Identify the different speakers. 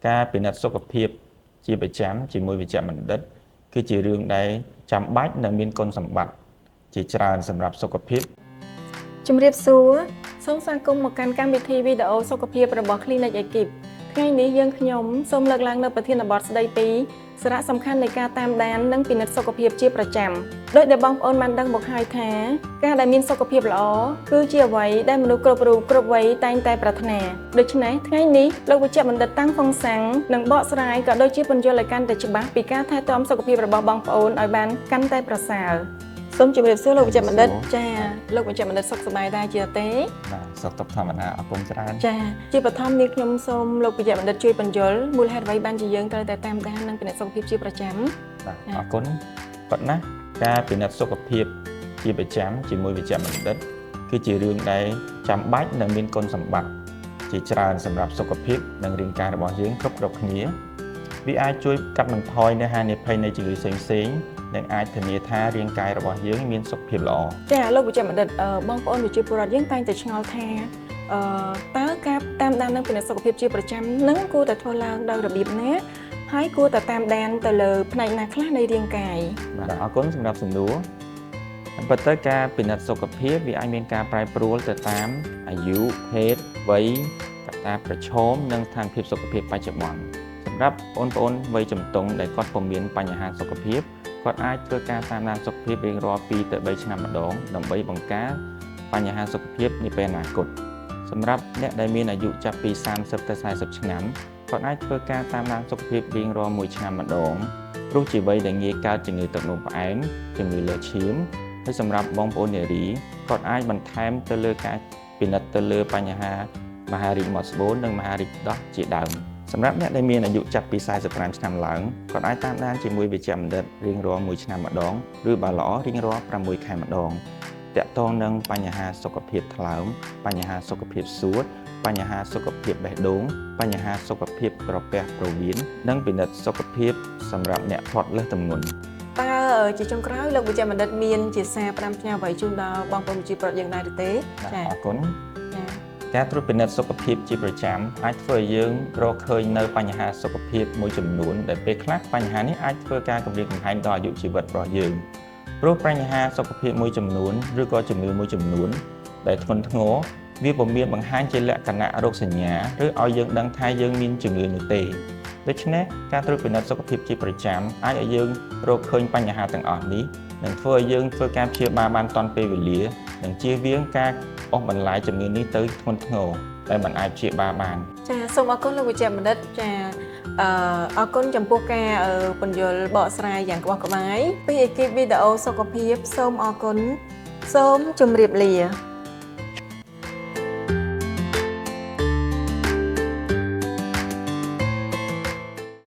Speaker 1: ការពិនិត្យសុខភាពជាប្រចាំជាមួយវិជ្ជបណ្ឌិតគឺជារឿងដែលចាំបាច់និងមានគុណសម្បត្តិជាច្រើនសម្រាប់សុខភាព
Speaker 2: ជំរាបសួរសូមស្វាគមន៍មកកាន់កម្មវិធីវីដេអូសុខភាពរបស់ Clinic Ekip ថ្ងៃនេះយើងខ្ញុំសូមលើកឡើងនៅប្រធានបទស្ដីពីសារៈសំខាន់នៃការតាមដាននិងពិនិត្យសុខភាពជាប្រចាំដោយដែលបងប្អូនបានដឹងមកហើយថាការដែលមានសុខភាពល្អគឺជាអ្វីដែលមនុស្សគ្រប់រូបគ្រប់វ័យតែងតែប្រាថ្នាដូច្នេះថ្ងៃនេះលោកវិជ្ជបណ្ឌិតតាំងហ្វុងសាំងនឹងបកស្រាយក៏ដូចជាពន្យល់ឲ្យកាន់តែច្បាស់ពីការថែទាំសុខភាពរបស់បងប្អូនឲ្យបានកាន់តែប្រសើរសូមជម្រាបសួរលោកវិជ្ជបណ្ឌិតចាលោកវិជ្ជបណ្ឌិតសុខសប្បាយដែរជាទេ
Speaker 1: បាទសុខទុក្ខធម្មតាអរគុណច្រើន
Speaker 2: ចាជាបឋមនេះខ្ញុំសូមលោកវិជ្ជបណ្ឌិតជួយបញ្យល់មូលហេតុអ្វីបានជាយើងត្រូវតែតាមដាននិងពិនិត្យសុខភាពជាប្រចាំ
Speaker 1: បាទអរគុណប៉ុន្តែការពិនិត្យសុខភាពជាប្រចាំជាមួយវិជ្ជបណ្ឌិតគឺជារឿងដែលចាំបាច់និងមានគុណសម្បត្តិជាច្រើនសម្រាប់សុខភាពនិងរាងកាយរបស់យើងគ្រប់គ្នាវាអាចជួយកាត់បន្ថយនៅហានិភ័យនៃជំងឺផ្សេងៗនិងអាចធានាថារាងកាយរបស់យើងមានសុខភាពល្អ
Speaker 2: ចាលោកវិជ្ជបណ្ឌិតបងប្អូនប្រជាពលរដ្ឋយើងតែងតែឆ្ងល់ថាតើការតាមដាននិងពិនិត្យសុខភាពជាប្រចាំនឹងគួរតែធ្វើឡើងដោយរបៀបណាហើយគួរតែតាមដានទៅលើផ្នែកណាខ្លះនៃរាងកាយ
Speaker 1: បាទអរគុណសម្រាប់សំណួរប៉ុន្តែការពិនិត្យសុខភាពវាអាចមានការប្រែប្រួលទៅតាមអាយុភេទវ័យកត្តាប្រឈមនិងស្ថានភាពសុខភាពបច្ចុប្បន្នសម្រាប់បងប្អូនវ័យជំទង់ដែលគាត់ពុំមានបញ្ហាសុខភាពគាត់អាចធ្វើការតាមដានសុខភាពរៀងរាល់2ទៅ3ឆ្នាំម្ដងដើម្បីបង្ការបញ្ហាសុខភាពនាពេលអនាគតសម្រាប់អ្នកដែលមានអាយុចាប់ពី30ទៅ40ឆ្នាំគាត់អាចធ្វើការតាមដានសុខភាពរៀងរាល់1ឆ្នាំម្ដងព្រោះជាវ័យដែលងាយកើតជំងឺទឹកនោមផ្អែមជំងឺលើសឈាមហើយសម្រាប់បងប្អូននារីគាត់អាចបន្ថែមទៅលើការពិនិត្យទៅលើបញ្ហាមហារីកមាត់ស្បូននិងមហារីកដោះជាដើមសម្រាប់អ្នកដែលមានអាយុចាប់ពី45ឆ្នាំឡើងគាត់អាចតាមដានជាមួយវិជ្ជបណ្ឌិតរៀងរាល់1ឆ្នាំម្ដងឬបើល្អរៀងរាល់6ខែម្ដងទាក់ទងនឹងបញ្ហាសុខភាពថ្លើមបញ្ហាសុខភាពសួតបញ្ហាសុខភាពបេះដូងបញ្ហាសុខភាពក្រពះប្រវៀននិងពិនិត្យសុខភាពសម្រាប់អ្នកធាត់លើសទម្ងន់
Speaker 2: តើជាចុងក្រោយលោកវិជ្ជបណ្ឌិតមានជាសារផ្ដាំផ្ញើអ្វីជូនដល់បងប្អូនប្រជាពលរដ្ឋយើងដែរទេ
Speaker 1: ចា៎អរគុណការត្រួតពិនិត្យសុខភាពជាប្រចាំអាចធ្វើឲ្យយើងរកឃើញនៅបញ្ហាសុខភាពមួយចំនួនដែលពេលខ្លះបញ្ហានេះអាចធ្វើការគំរាមកំហែងដល់អាយុជីវិតរបស់យើងព្រោះបញ្ហាសុខភាពមួយចំនួនឬក៏ជំងឺមួយចំនួនដែលធ្ងន់ធ្ងរវាពុំមានបង្ហាញជាលក្ខណៈរោគសញ្ញាឬឲ្យយើងដឹងថាយើងមានជំងឺនោះទេដូច្នេះការត្រួតពិនិត្យសុខភាពជាប្រចាំអាចឲ្យយើងរកឃើញបញ្ហាទាំងអស់នេះនិងធ្វើឲ្យយើងធ្វើការព្យាបាលបានទាន់ពេលវេលានិងជៀសវាងការអូសបន្លាយជំងឺនេះទៅធ្ងន់ធ្ងរដែលមិនអាចព្យាបាលបាន
Speaker 2: ចាសូមអរគុណលោកវិជ្ជបណ្ឌិតចាអរគុណចំពោះការពន្យល់បកស្រាយយ៉ាងក្បោះក្បាយពីអេគីបវីដេអូសុខភាពសូមអរគុណសូមជម្រាបលា